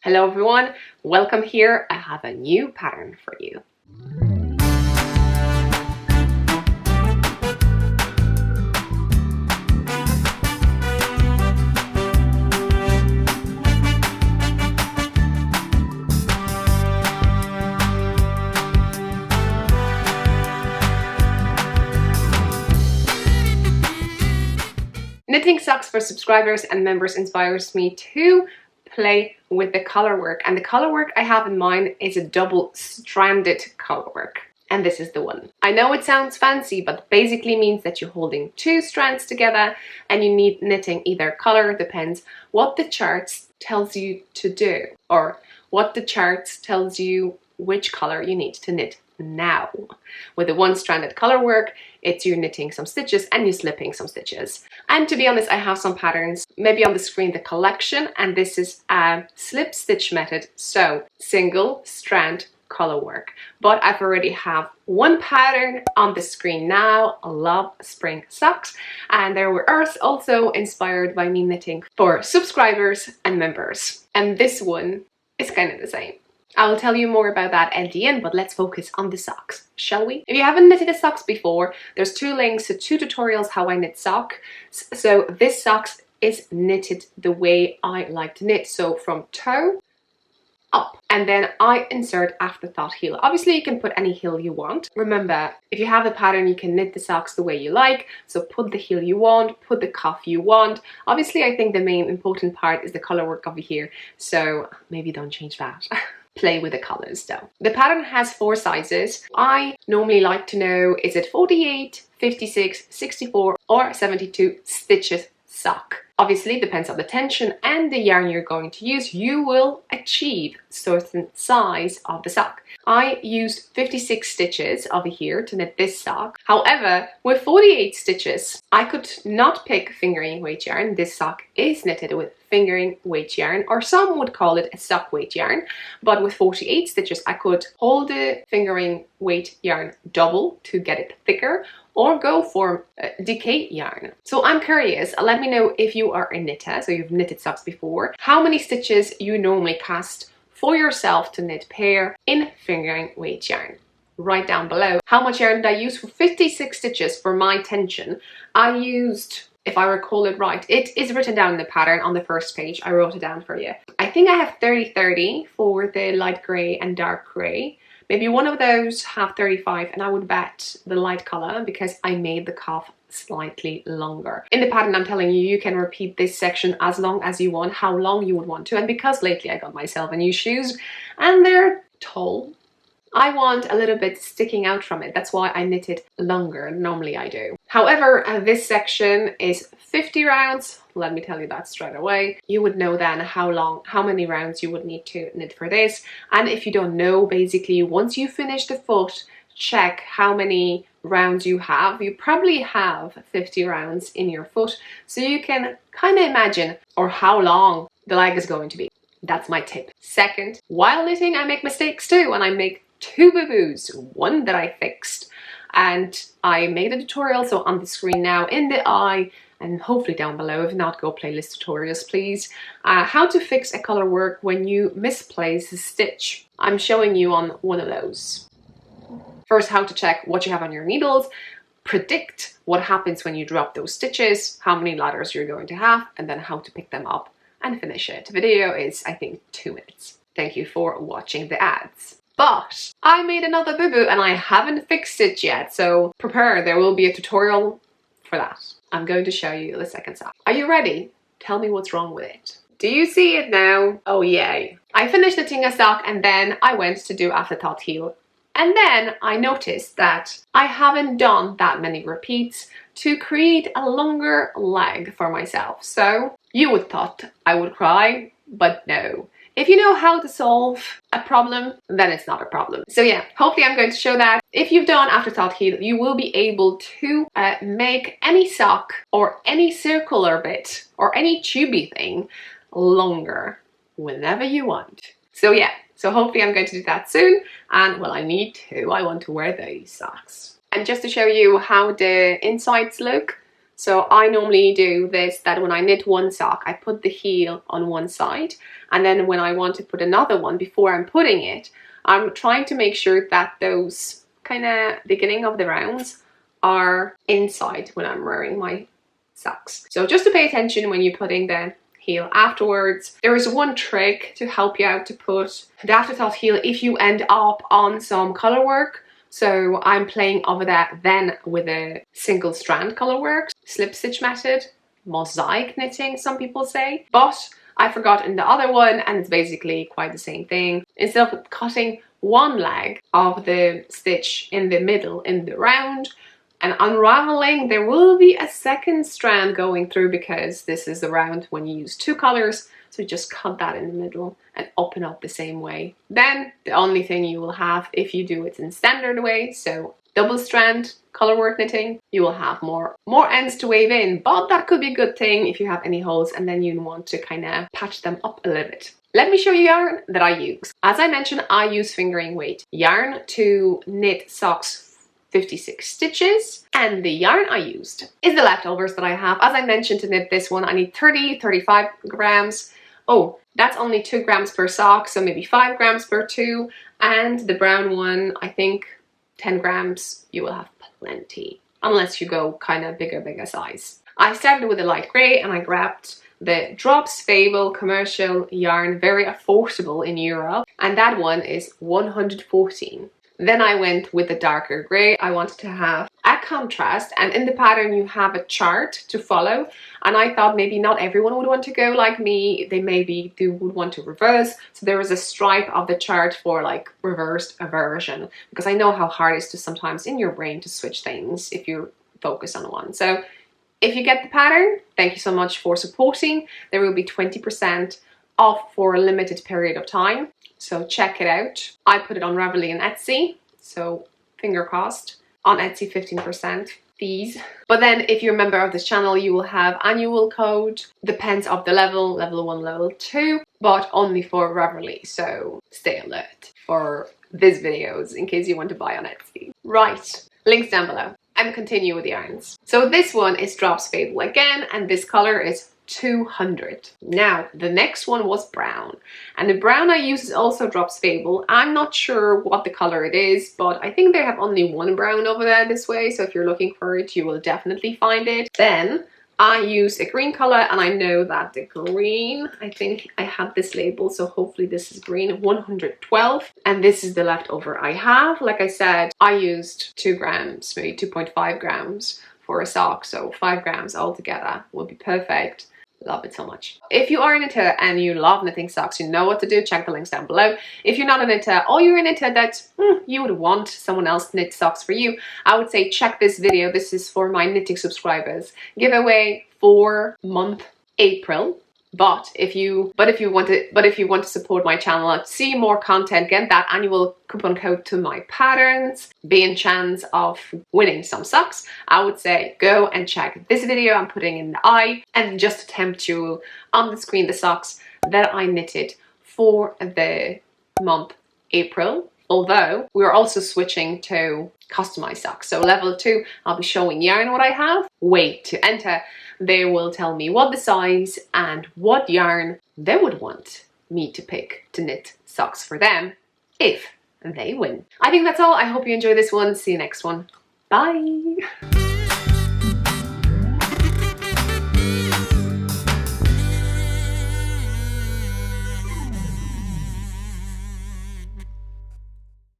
Hello everyone, welcome here. I have a new pattern for you. Knitting socks for subscribers and members inspires me to play with the color work, and the color work I have in mind is a double-stranded color work, and this is the one. I know it sounds fancy, but basically means that you're holding two strands together and you need knitting either color, depends what the charts tells you to do, or what the charts tells you which color you need to knit now. With the one-stranded color work, it's you knitting some stitches and you're slipping some stitches. And to be honest, I have some patterns, maybe on the screen, the collection, and this is a slip stitch method, so single strand color work. But I've already have one pattern on the screen now. I love spring socks, and they were also inspired by me knitting for subscribers and members, and this one is kind of the same. I will tell you more about that at the end, but let's focus on the socks, shall we? If you haven't knitted a socks before, there's two links to two tutorials how I knit socks. So this socks is knitted the way I like to knit, so from toe up, and then I insert afterthought heel. Obviously you can put any heel you want. Remember, if you have a pattern, you can knit the socks the way you like, so put the heel you want, put the cuff you want. Obviously I think the main important part is the color work over here, so maybe don't change that. Play with the colors though. The pattern has 4 sizes. I normally like to know, is it 48, 56, 64 or 72 stitches sock? Obviously, depends on the tension and the yarn you're going to use, you will achieve certain size of the sock. I used 56 stitches over here to knit this sock. However, with 48 stitches, I could not pick fingering weight yarn. This sock is knitted with fingering weight yarn, or some would call it a sock weight yarn. But with 48 stitches, I could hold the fingering weight yarn double to get it thicker, or go for decay yarn. So I'm curious, let me know if you are a knitter, so you've knitted socks before, how many stitches you normally cast for yourself to knit pair in fingering weight yarn. Write down below how much yarn did I use for 56 stitches for my tension. I used, if I recall it right, it is written down in the pattern on the first page. I wrote it down for you. I think I have 30-30 for the light grey and dark grey. Maybe one of those have 35, and I would bet the light color because I made the cuff slightly longer. In the pattern I'm telling you, you can repeat this section as long as you want, how long you would want to, and because lately I got myself a new shoes and they're tall, I want a little bit sticking out from it. That's why I knit it longer. Normally I do. However, this section is 50 rounds. Let me tell you that straight away. You would know then how many rounds you would need to knit for this. And if you don't know, basically, once you finish the foot, check how many rounds you have. You probably have 50 rounds in your foot, so you can kind of imagine or how long the leg is going to be. That's my tip. Second, while knitting, I make mistakes too, and I make 2 boo-boos. One that I fixed, and I made a tutorial, so on the screen now in the eye, and hopefully down below. If not, go playlist tutorials please. How to fix a color work when you misplace a stitch. I'm showing you on one of those. First, how to check what you have on your needles, predict what happens when you drop those stitches, how many ladders you're going to have, and then how to pick them up and finish it. The video is, I think, 2 minutes. Thank you for watching the ads. But I made another boo-boo and I haven't fixed it yet, so prepare, there will be a tutorial for that. I'm going to show you the second sock. Are you ready? Tell me what's wrong with it. Do you see it now? Oh yay. I finished knitting a sock and then I went to do afterthought heel. And then I noticed that I haven't done that many repeats to create a longer leg for myself. So you would thought I would cry, but no. If you know how to solve a problem, then it's not a problem. So yeah, hopefully I'm going to show that. If you've done afterthought heel, you will be able to make any sock or any circular bit or any tubey thing longer whenever you want. So yeah, so hopefully I'm going to do that soon. And well, I need to. I want to wear these socks. And just to show you how the insides look, So I normally do this, that when I knit one sock, I put the heel on one side, and then when I want to put another one, before I'm putting it, I'm trying to make sure that those kind of beginning of the rounds are inside when I'm wearing my socks. So just to pay attention when you're putting the heel afterwards. There is one trick to help you out to put the afterthought heel if you end up on some color work. So I'm playing over that then with a single strand color work, slip stitch method, mosaic knitting some people say, but I forgot in the other one and it's basically quite the same thing. Instead of cutting one leg of the stitch in the middle in the round and unraveling, there will be a second strand going through because this is the round when you use two colors. So just cut that in the middle and open up the same way. Then the only thing you will have if you do it in standard way, so double strand color work knitting, you will have more ends to wave in, but that could be a good thing if you have any holes and then you want to kind of patch them up a little bit. Let me show you yarn that I use. As I mentioned, I use fingering weight yarn to knit socks 56 stitches, and the yarn I used is the leftovers that I have. As I mentioned, to knit this one I need 35 grams. Oh, that's only 2 grams per sock, so maybe 5 grams per two, and the brown one I think 10 grams. You will have plenty unless you go kind of bigger size. I started with a light gray and I grabbed the Drops Fable commercial yarn, very affordable in Europe, and that one is 114. Then I went with the darker gray. I wanted to have a contrast, and in the pattern you have a chart to follow, and I thought maybe not everyone would want to go like me. They maybe would want to reverse, so there was a stripe of the chart for like reversed aversion, because I know how hard it is to sometimes in your brain to switch things if you focus on one. So if you get the pattern, thank you so much for supporting. There will be 20% off for a limited period of time, so check it out. I put it on RAVELRY and Etsy, so finger crossed. On Etsy 15% fees. But then if you're a member of this channel, you will have annual code, depends of the level 1, level 2, but only for RAVELRY, so stay alert for these videos in case you want to buy on Etsy. Right, links down below. And continue with the yarns. So this one is Drops Fable again, and this color is 200. Now the next one was brown, and the brown I use is also Drops Fable. I'm not sure what the color it is, but I think they have only one brown over there this way, so if you're looking for it you will definitely find it. Then I use a green color, and I know that the green, I think I have this label, so hopefully this is green, 112, and this is the leftover I have. Like I said, I used 2 grams, maybe 2.5 grams for a sock, so 5 grams altogether will be perfect. Love it so much. If you are a knitter and you love knitting socks, you know what to do. Check the links down below. If you're not a knitter, or you're a knitter that you would want someone else to knit socks for you, I would say check this video. This is for my knitting subscribers giveaway for month April. But if you want to support my channel, see more content, get that annual coupon code to my patterns, be in chance of winning some socks, I would say go and check this video I'm putting in the eye and just attempt to on the screen the socks that I knitted for the month April. Although we're also switching to customized socks. So level 2, I'll be showing yarn what I have. Wait to enter. They will tell me what the size and what yarn they would want me to pick to knit socks for them if they win. I think that's all. I hope you enjoy this one. See you next one. Bye.